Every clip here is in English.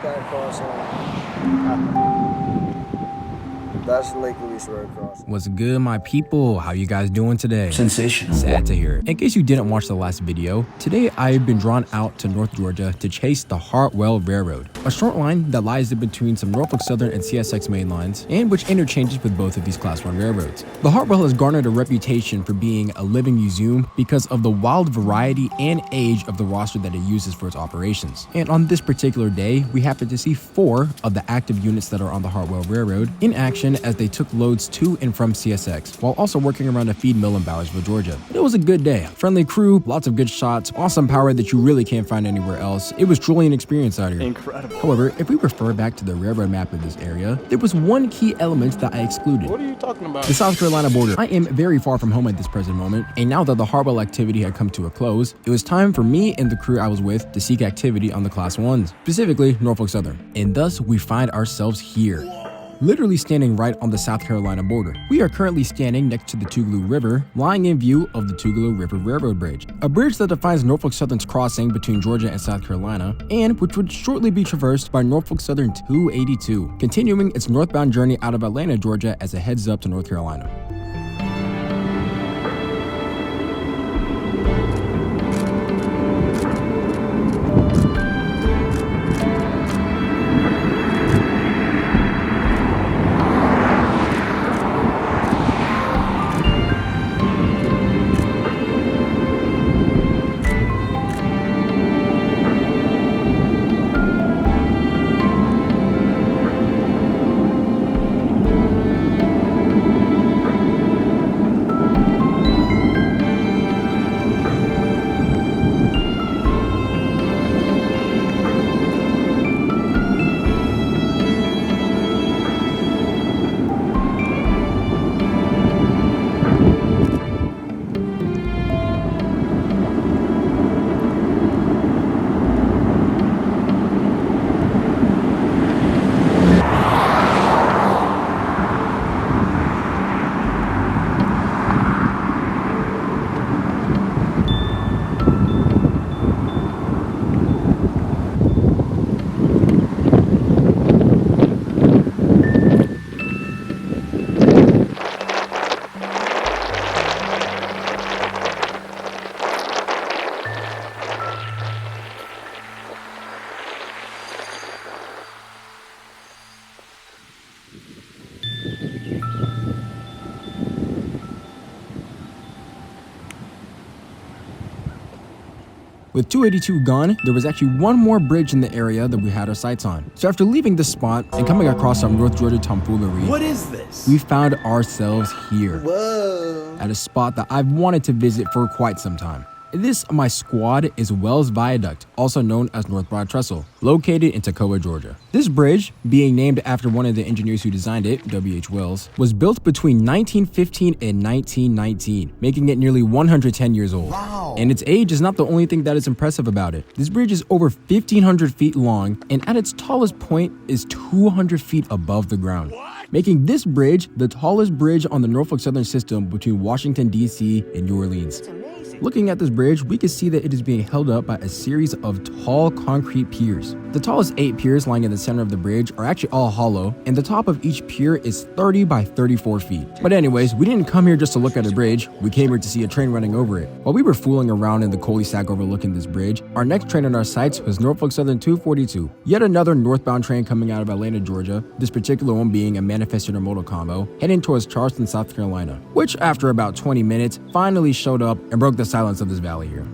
that crossing. That's Lake Louise Road crossing. What's good, my people? How you guys doing today? Sensational. Sad to hear. In case you didn't watch the last video, today I've been drawn out to North Georgia to chase the Hartwell Railroad, a short line that lies in between some Norfolk Southern and CSX main lines, and which interchanges with both of these Class 1 railroads. The Hartwell has garnered a reputation for being a living museum because of the wild variety and age of the roster that it uses for its operations. And on this particular day, we happened to see 4 of the active units that are on the Hartwell Railroad in action as they took loads to and from CSX, while also working around a feed mill in Bowersville, Georgia. It was a good day. Friendly crew, lots of good shots, awesome power that you really can't find anywhere else. It was truly an experience out here. Incredible. However, if we refer back to the railroad map of this area, there was one key element that I excluded. What are you talking about? The South Carolina border. I am very far from home at this present moment, and now that the Hartwell activity had come to a close, it was time for me and the crew I was with to seek activity on the Class 1s, specifically Norfolk Southern. And thus, we find ourselves here, literally standing right on the South Carolina border. We are currently standing next to the Tougaloo River, lying in view of the Tougaloo River Railroad Bridge, a bridge that defines Norfolk Southern's crossing between Georgia and South Carolina, and which would shortly be traversed by Norfolk Southern 282, continuing its northbound journey out of Atlanta, Georgia as it heads up to North Carolina. With 282 gone, there was actually one more bridge in the area that we had our sights on. So after leaving this spot and coming across some North Georgia tomfoolery, What is this? we found ourselves here. Whoa. At a spot that I've wanted to visit for quite some time. This, my squad, is Wells Viaduct, also known as North Broad Trestle, located in Toccoa, Georgia. This bridge, being named after one of the engineers who designed it, W.H. Wells, was built between 1915 and 1919, making it nearly 110 years old. Wow. And its age is not the only thing that is impressive about it. This bridge is over 1,500 feet long, and at its tallest point is 200 feet above the ground. Making this bridge the tallest bridge on the Norfolk Southern system between Washington, D.C. and New Orleans. Looking at this bridge, we can see that it is being held up by a series of tall concrete piers. The tallest 8 piers lying in the center of the bridge are actually all hollow, and the top of each pier is 30 by 34 feet. But anyways, we didn't come here just to look at a bridge, we came here to see a train running over it. While we were fooling around in the cul-de-sac overlooking this bridge, our next train on our sights was Norfolk Southern 242, yet another northbound train coming out of Atlanta, Georgia, this particular one being a manifest intermodal combo, heading towards Charleston, South Carolina, which after about 20 minutes finally showed up and broke the silence of this valley here.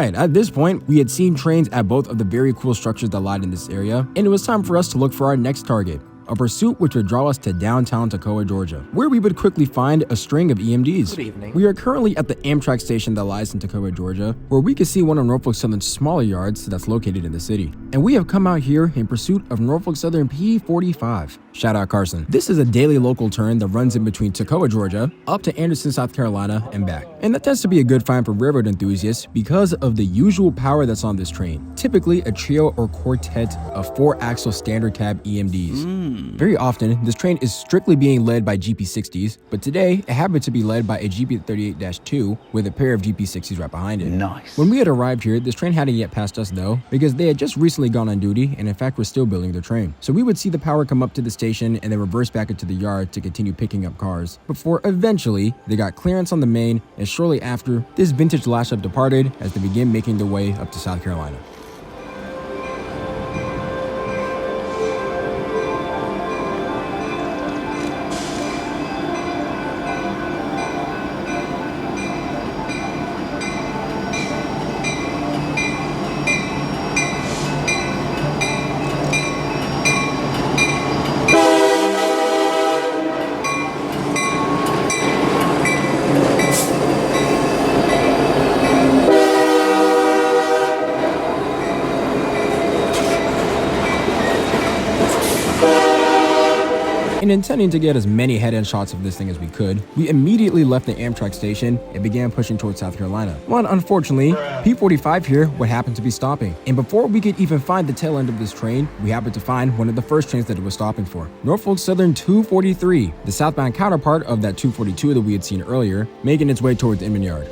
Alright, at this point, we had seen trains at both of the very cool structures that lied in this area, and it was time for us to look for our next target. A pursuit which would draw us to downtown Toccoa, Georgia, where we would quickly find a string of EMDs. Good evening. We are currently at the Amtrak Station that lies in Toccoa, Georgia, where we can see one of Norfolk Southern's smaller yards that's located in the city. And we have come out here in pursuit of Norfolk Southern P45. Shout out Carson. This is a daily local turn that runs in between Toccoa, Georgia, up to Anderson, South Carolina, and back. And that tends to be a good find for railroad enthusiasts because of the usual power that's on this train. Typically a trio or quartet of 4-axle standard cab EMDs. Very often, this train is strictly being led by GP60s, but today it happened to be led by a GP38-2 with a pair of GP60s right behind it. Nice. When we had arrived here, this train hadn't yet passed us though, because they had just recently gone on duty and in fact were still building their train. So we would see the power come up to the station and then reverse back into the yard to continue picking up cars, before eventually they got clearance on the main, and shortly after, this vintage lash-up departed as they began making their way up to South Carolina. And intending to get as many head-end shots of this thing as we could, we immediately left the Amtrak station and began pushing towards South Carolina. Well, unfortunately, P45 here would happen to be stopping. And before we could even find the tail end of this train, we happened to find one of the first trains that it was stopping for. Norfolk Southern 243, the southbound counterpart of that 242 that we had seen earlier, making its way towards Inman Yard.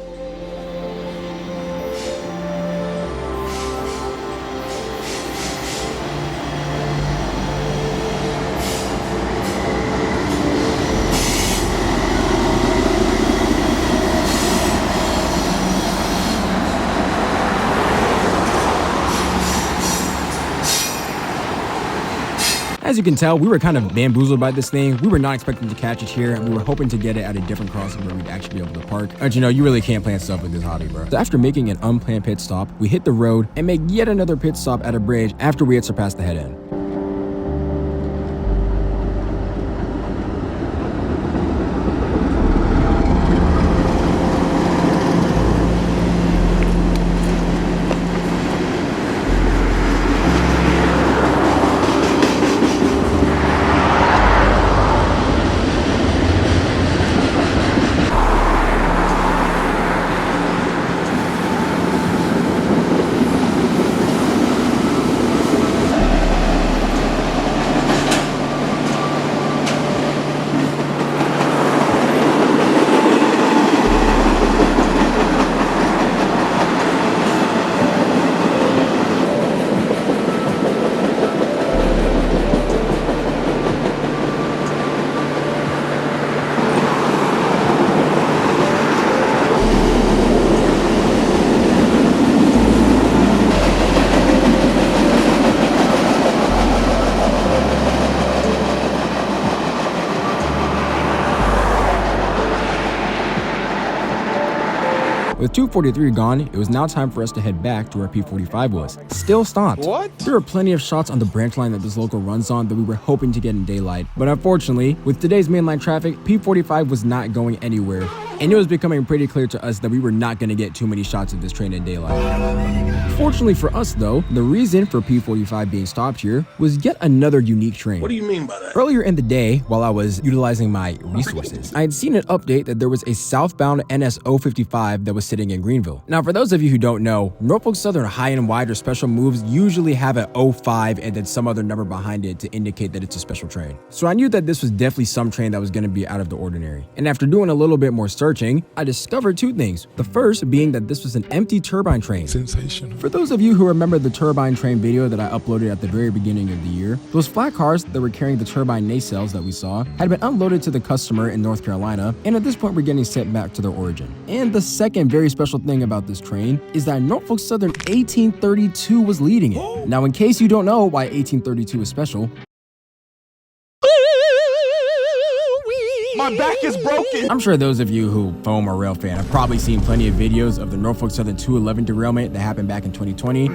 As you can tell, we were kind of bamboozled by this thing. We were not expecting to catch it here, and we were hoping to get it at a different crossing where we'd actually be able to park. But you know, you really can't plan stuff with this hobby, bro. So after making an unplanned pit stop, we hit the road and make yet another pit stop at a bridge after we had surpassed the head end. With 243 gone, it was now time for us to head back to where P45 was. Still stopped. What? There were plenty of shots on the branch line that this local runs on that we were hoping to get in daylight, but unfortunately, with today's mainline traffic, P45 was not going anywhere, and it was becoming pretty clear to us that we were not going to get too many shots of this train in daylight. Fortunately for us though, the reason for P45 being stopped here was yet another unique train. What do you mean by that? Earlier in the day, while I was utilizing my resources, I had seen an update that there was a southbound NS 055 that was sitting in Greenville. Now, for those of you who don't know, Norfolk Southern high and wide or special moves usually have an 05 and then some other number behind it to indicate that it's a special train. So I knew that this was definitely some train that was going to be out of the ordinary. And after doing a little bit more searching, I discovered two things. The first being that this was an empty turbine train. Sensational. For those of you who remember the turbine train video that I uploaded at the very beginning of the year, those flat cars that were carrying the turbine nacelles that we saw had been unloaded to the customer in North Carolina, and at this point we're getting sent back to their origin. And the second very special thing about this train is that Norfolk Southern 1832 was leading it. Now, in case you don't know why 1832 is special, My back is broken. I'm sure those of you who foam or rail fan have probably seen plenty of videos of the Norfolk Southern 211 derailment that happened back in 2020.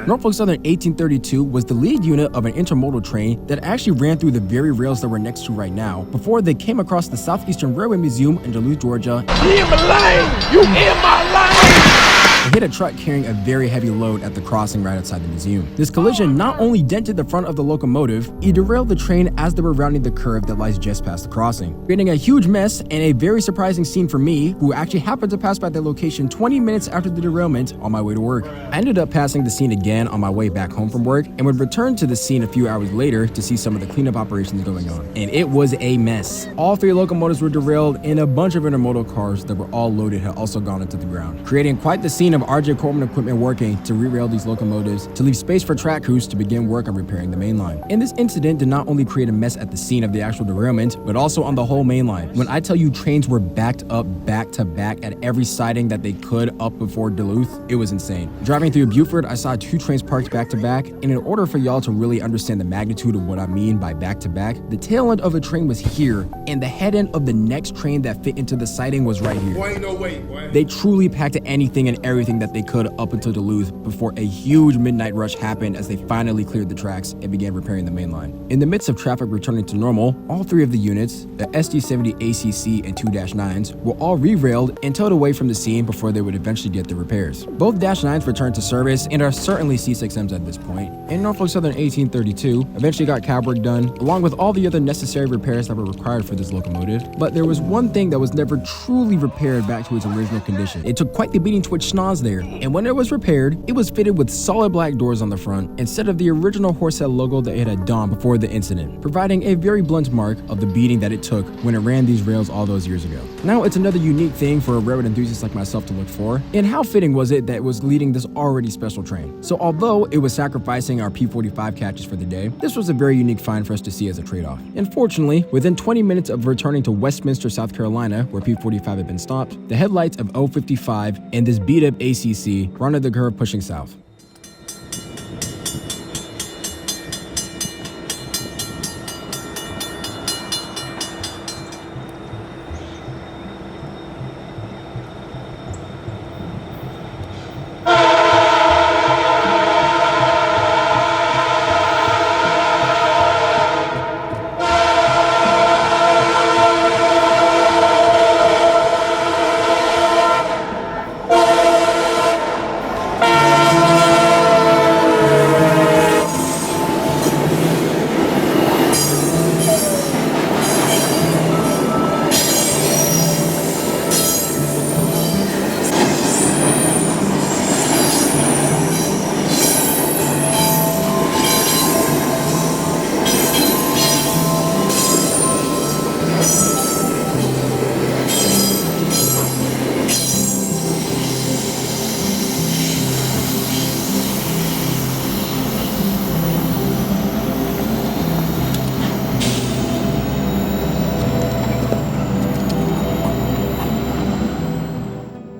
Norfolk Southern 1832 was the lead unit of an intermodal train that actually ran through the very rails that we're next to right now before they came across the Southeastern Railway Museum in Duluth, Georgia. You in my lane! You in my lane! They hit a truck carrying a very heavy load at the crossing right outside the museum. This collision not only dented the front of the locomotive, it derailed the train as they were rounding the curve that lies just past the crossing, creating a huge mess and a very surprising scene for me, who actually happened to pass by the location 20 minutes after the derailment on my way to work. I ended up passing the scene again on my way back home from work and would return to the scene a few hours later to see some of the cleanup operations going on. And it was a mess. All 3 locomotives were derailed and a bunch of intermodal cars that were all loaded had also gone into the ground, creating quite the scene of RJ Corpman equipment working to re-rail these locomotives to leave space for track crews to begin work on repairing the main line. And this incident did not only create a mess at the scene of the actual derailment, but also on the whole main line. When I tell you trains were backed up back to back at every siding that they could up before Duluth, it was insane. Driving through Buford, I saw 2 trains parked back to back, and in order for y'all to really understand the magnitude of what I mean by back to back, the tail end of a train was here, and the head end of the next train that fit into the siding was right here. Boy, ain't no way, boy. They truly packed anything and everything that they could up until Duluth before a huge midnight rush happened as they finally cleared the tracks and began repairing the main line. In the midst of traffic returning to normal, all 3 of the units, the SD70 ACC and 2 -9s, were all re-railed and towed away from the scene before they would eventually get the repairs. Both -9s returned to service and are certainly C6Ms at this point. And Norfolk Southern 1832 eventually got cab work done, along with all the other necessary repairs that were required for this locomotive. But there was one thing that was never truly repaired back to its original condition. It took quite the beating to its schnoz there, and when it was repaired, it was fitted with solid black doors on the front instead of the original Horsehead logo that it had donned before the incident, providing a very blunt mark of the beating that it took when it ran these rails all those years ago. Now it's another unique thing for a railroad enthusiast like myself to look for, and how fitting was it that it was leading this already special train. So although it was sacrificing our P45 catches for the day, this was a very unique find for us to see as a trade-off. Unfortunately, within 20 minutes of returning to Westminster, South Carolina, where P45 had been stopped, the headlights of 055 and this beat-up ACC rounded the curve pushing south.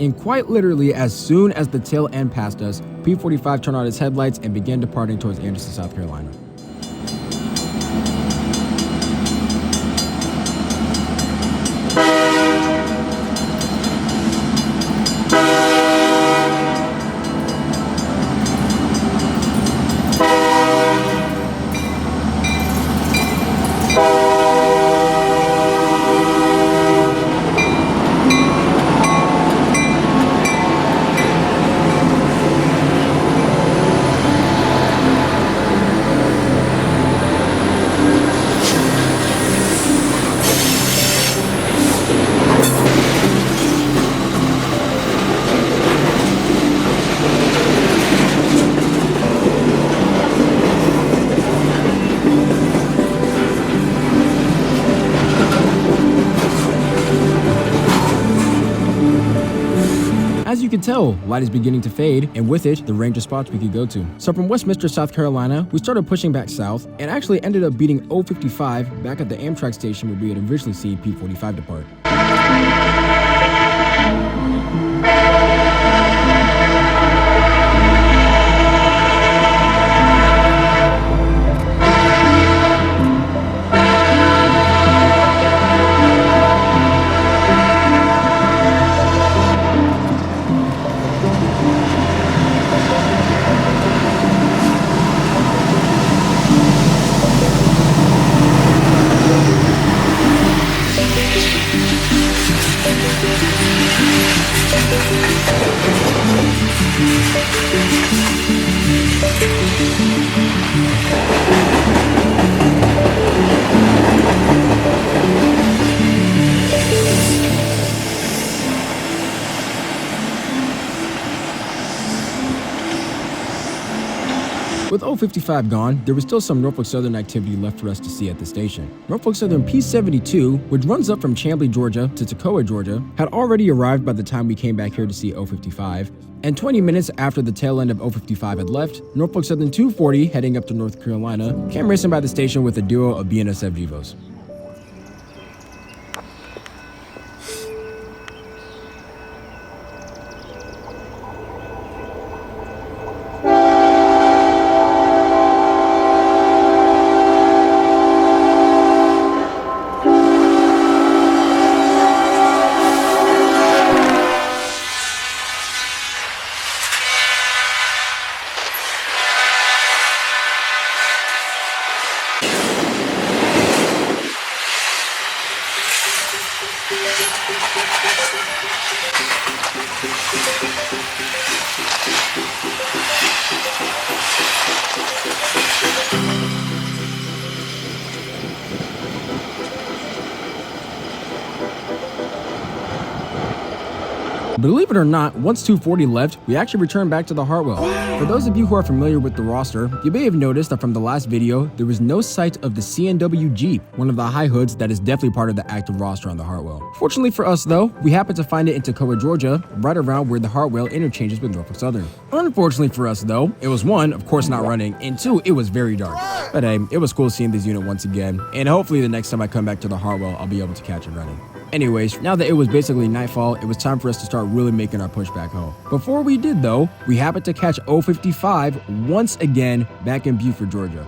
And quite literally, as soon as the tail end passed us, P45 turned on its headlights and began departing towards Anderson, South Carolina. As you can tell, light is beginning to fade, and with it, the range of spots we could go to. So from Westminster, South Carolina, we started pushing back south, and actually ended up beating 055 back at the Amtrak station where we had originally seen P45 depart. With 055 gone, there was still some Norfolk Southern activity left for us to see at the station. Norfolk Southern P42, which runs up from Chamblee, Georgia to Toccoa, Georgia, had already arrived by the time we came back here to see 055. And 20 minutes after the tail end of 055 had left, Norfolk Southern 240, heading up to North Carolina, came racing by the station with a duo of BNSF Vivos. Believe it or not, once 240 left, we actually returned back to the Hartwell. For those of you who are familiar with the roster, you may have noticed that from the last video, there was no sight of the CNW Jeep, one of the high hoods that is definitely part of the active roster on the Hartwell. Fortunately for us though, we happened to find it in Toccoa, Georgia, right around where the Hartwell interchanges with Norfolk Southern. Unfortunately for us though, it was one, of course not running, and two, it was very dark. But hey, it was cool seeing this unit once again, and hopefully the next time I come back to the Hartwell, I'll be able to catch it running. Anyways, now that it was basically nightfall, it was time for us to start really making our push back home. Before we did though, we happened to catch 055 once again back in Beaufort, Georgia.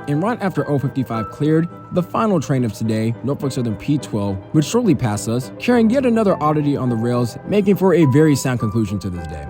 And right after 055 cleared, the final train of today, Norfolk Southern P12, would shortly pass us, carrying yet another oddity on the rails, making for a very sound conclusion to this day.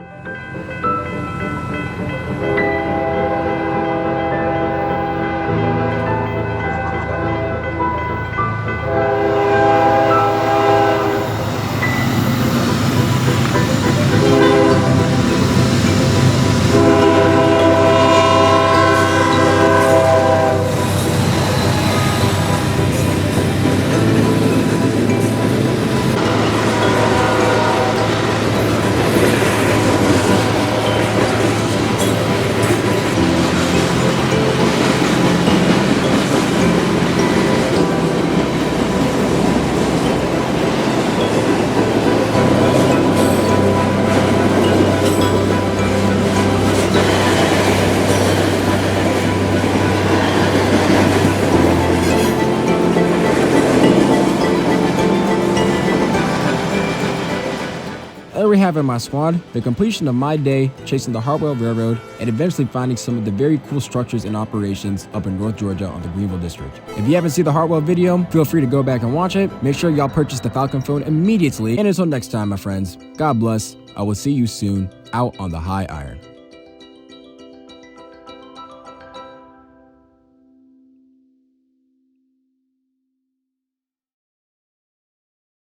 There we have it, my squad, the completion of my day chasing the Hartwell Railroad and eventually finding some of the very cool structures and operations up in North Georgia on the Greenville district. If you haven't seen the Hartwell video, feel free to go back and watch it. Make sure y'all purchase the Falcon phone immediately. And until next time, my friends, God bless. I will see you soon out on the high iron.